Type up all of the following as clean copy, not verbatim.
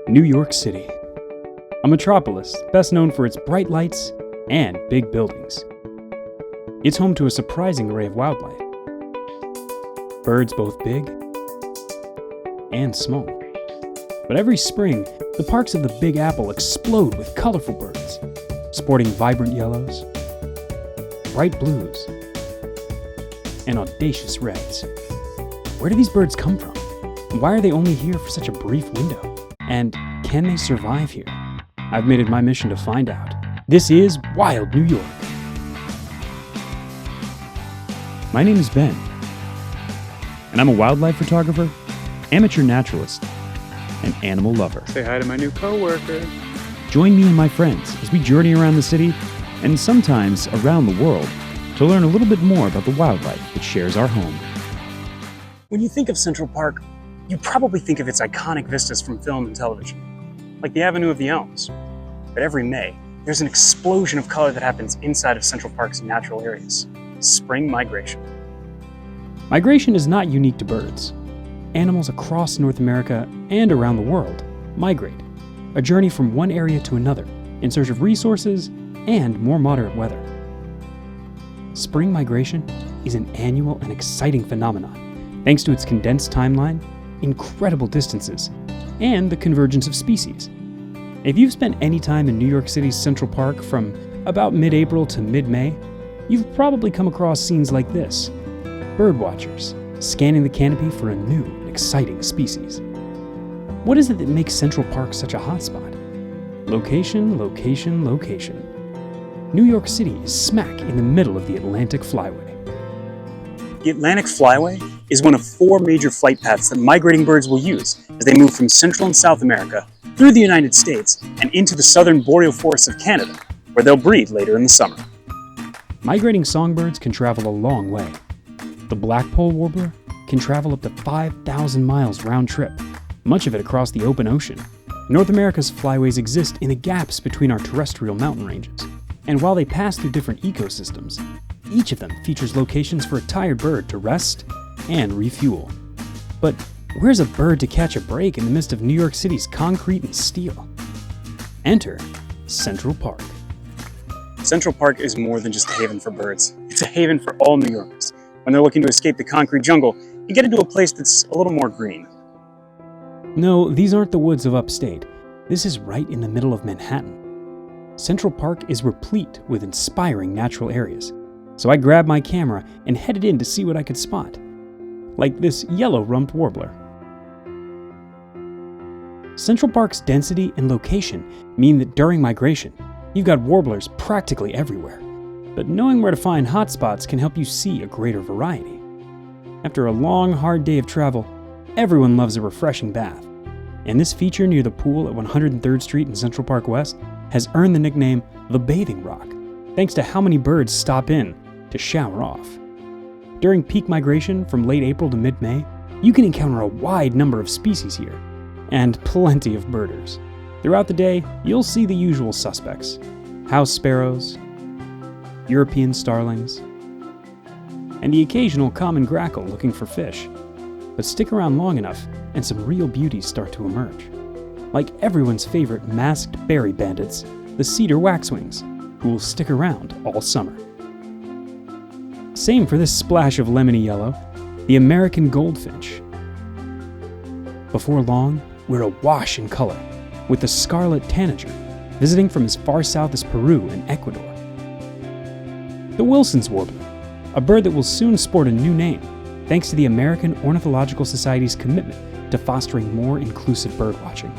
New York City, a metropolis best known for its bright lights and big buildings. It's home to a surprising array of wildlife. Birds both big and small. But every spring, the parks of the Big Apple explode with colorful birds, sporting vibrant yellows, bright blues, and audacious reds. Where do these birds come from? Why are they only here for such a brief window? And can they survive here? I've made it my mission to find out. This is Wild New York. My name is Ben, and I'm a wildlife photographer, amateur naturalist, and animal lover. Say hi to my new coworker. Join me and my friends as we journey around the city and sometimes around the world to learn a little bit more about the wildlife that shares our home. When you think of Central Park, you probably think of its iconic vistas from film and television, like the Avenue of the Elms. But every May, there's an explosion of color that happens inside of Central Park's natural areas. Spring migration. Migration is not unique to birds. Animals across North America and around the world migrate, a journey from one area to another in search of resources and more moderate weather. Spring migration is an annual and exciting phenomenon thanks to its condensed timeline, incredible distances, and the convergence of species. If you've spent any time in New York City's Central Park from about mid-April to mid-May, you've probably come across scenes like this: birdwatchers scanning the canopy for a new and exciting species. What is it that makes Central Park such a hotspot? Location, location, location. New York City is smack in the middle of the Atlantic flyway. The Atlantic Flyway is one of 4 major flight paths that migrating birds will use as they move from Central and South America through the United States and into the southern boreal forests of Canada, where they'll breed later in the summer. Migrating songbirds can travel a long way. The blackpoll warbler can travel up to 5,000 miles round trip, much of it across the open ocean. North America's flyways exist in the gaps between our terrestrial mountain ranges, and while they pass through different ecosystems, each of them features locations for a tired bird to rest and refuel. But where's a bird to catch a break in the midst of New York City's concrete and steel? Enter Central Park. Central Park is more than just a haven for birds. It's a haven for all New Yorkers. When they're looking to escape the concrete jungle and get into a place that's a little more green. No, these aren't the woods of upstate. This is right in the middle of Manhattan. Central Park is replete with inspiring natural areas. So I grabbed my camera and headed in to see what I could spot. Like this yellow-rumped warbler. Central Park's density and location mean that during migration, you've got warblers practically everywhere. But knowing where to find hotspots can help you see a greater variety. After a long, hard day of travel, everyone loves a refreshing bath. And this feature near the pool at 103rd Street in Central Park West has earned the nickname the Bathing Rock, thanks to how many birds stop in to shower off. During peak migration from late April to mid-May, you can encounter a wide number of species here, and plenty of birders. Throughout the day, you'll see the usual suspects: house sparrows, European starlings, and the occasional common grackle looking for fish. But stick around long enough, and some real beauties start to emerge. Like everyone's favorite masked berry bandits, the cedar waxwings, who will stick around all summer. Same for this splash of lemony yellow, the American goldfinch. Before long, we're awash in color, with the scarlet tanager, visiting from as far south as Peru and Ecuador. The Wilson's warbler, a bird that will soon sport a new name, thanks to the American Ornithological Society's commitment to fostering more inclusive birdwatching.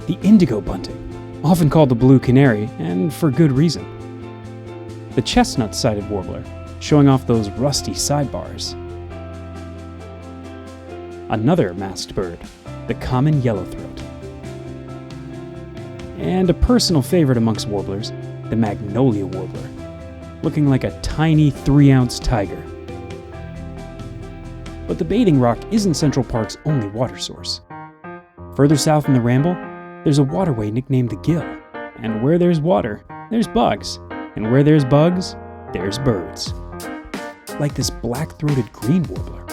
The indigo bunting, often called the blue canary, and for good reason. The chestnut-sided warbler, showing off those rusty sidebars. Another masked bird, the common yellowthroat. And a personal favorite amongst warblers, the magnolia warbler, looking like a tiny 3-ounce tiger. But the Bathing Rock isn't Central Park's only water source. Further south in the Ramble, there's a waterway nicknamed the Gill, and where there's water, there's bugs, and where there's bugs, there's birds. Like this black-throated green warbler.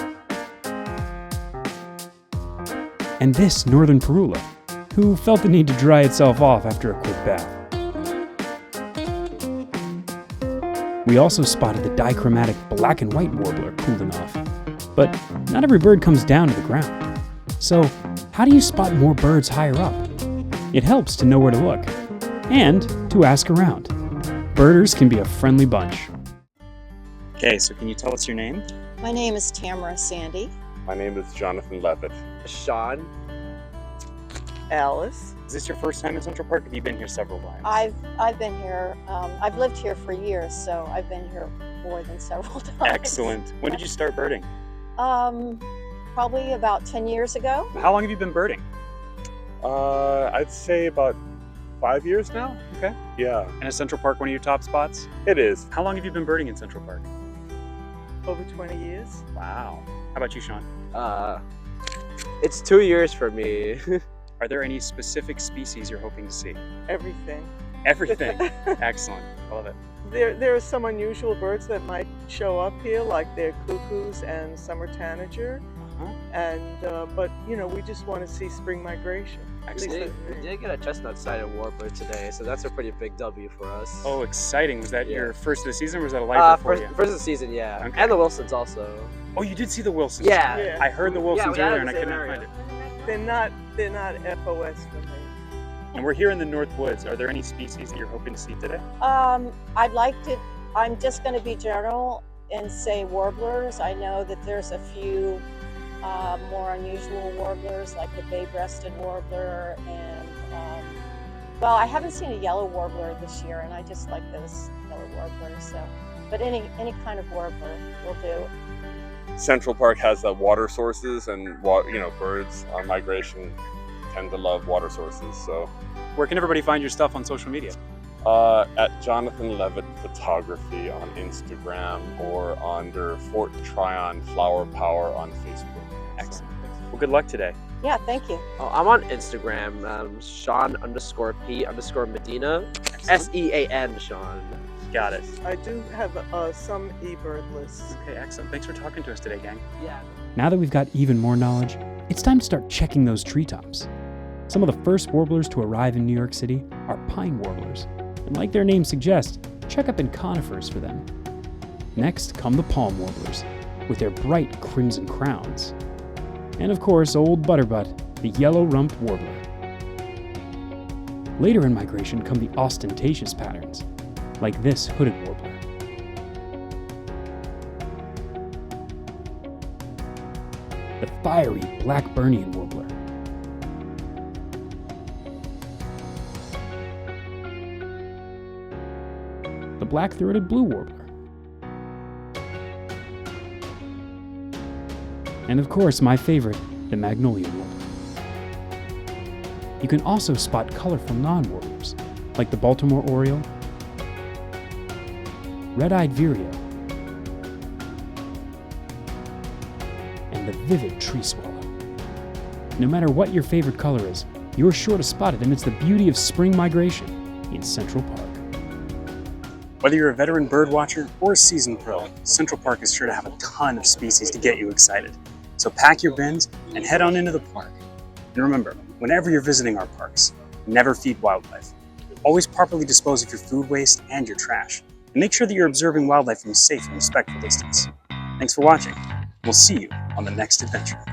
And this northern parula, who felt the need to dry itself off after a quick bath. We also spotted the dichromatic black and white warbler cooling off. But not every bird comes down to the ground. So, how do you spot more birds higher up? It helps to know where to look, and to ask around. Birders can be a friendly bunch. Okay, so can you tell us your name? My name is Tamara Sandy. My name is Jonathan Levitt. Sean. Alice. Is this your first time in Central Park? Have you been here several times? I've been here. I've lived here for years, so I've been here more than several times. Excellent. When did you start birding? Probably about 10 years ago. How long have you been birding? I'd say about 5 years now. Okay. Yeah, And is Central Park one of your top spots? it is. How long have you been birding in Central Park? Over 20 years. Wow. How about you, Sean? It's 2 years for me. Are there any specific species you're hoping to see? Everything. Everything. Excellent. I love it. There are some unusual birds that might show up here, like their cuckoos and summer tanager. But we just want to see spring migration. Excellent. We did get a chestnut-sided warbler today, so that's a pretty big W for us. Oh, exciting. Was that Yeah. your first of the season, or was that a lifer for you? First of the season, yeah. Okay. And the Wilsons also. Oh, you did see the Wilsons? Yeah. Yeah. I heard the Wilsons we had earlier it and I in the couldn't same find area. it. They're not FOS for me. And we're here in the North Woods. Are there any species that you're hoping to see today? I'm just going to be general and say warblers. I know that there's a few more unusual warblers, like the bay-breasted warbler, and I haven't seen a yellow warbler this year, and I just like those yellow warblers. So, but any kind of warbler will do. Central Park has water sources, and birds on migration tend to love water sources. So, Where can everybody find your stuff on social media? at Jonathan Levitt Photography on Instagram or under Fort Tryon Flower Power on Facebook. Excellent. Well, good luck today. Yeah, thank you. Oh, I'm on Instagram, Sean_P_Medina, Excellent. SEAN Sean. Got it. I do have some eBird lists. Okay, excellent. Thanks for talking to us today, gang. Yeah. Now that we've got even more knowledge, it's time to start checking those treetops. Some of the first warblers to arrive in New York City are pine warblers, and like their name suggests, check up in conifers for them. Next come the palm warblers, with their bright crimson crowns. And of course, old Butterbutt, the yellow-rumped warbler. Later in migration come the ostentatious patterns, like this hooded warbler. The fiery Blackburnian warbler. The black-throated blue warbler. And of course, my favorite, the magnolia warbler. You can also spot colorful non-warblers, like the Baltimore oriole, red-eyed vireo, and the vivid tree swallow. No matter what your favorite color is, you're sure to spot it amidst the beauty of spring migration in Central Park. Whether you're a veteran bird watcher or a seasoned pro, Central Park is sure to have a ton of species to get you excited. So pack your bins and head on into the park. And remember, whenever you're visiting our parks, never feed wildlife. Always properly dispose of your food waste and your trash. And make sure that you're observing wildlife from a safe and respectful distance. Thanks for watching. We'll see you on the next adventure.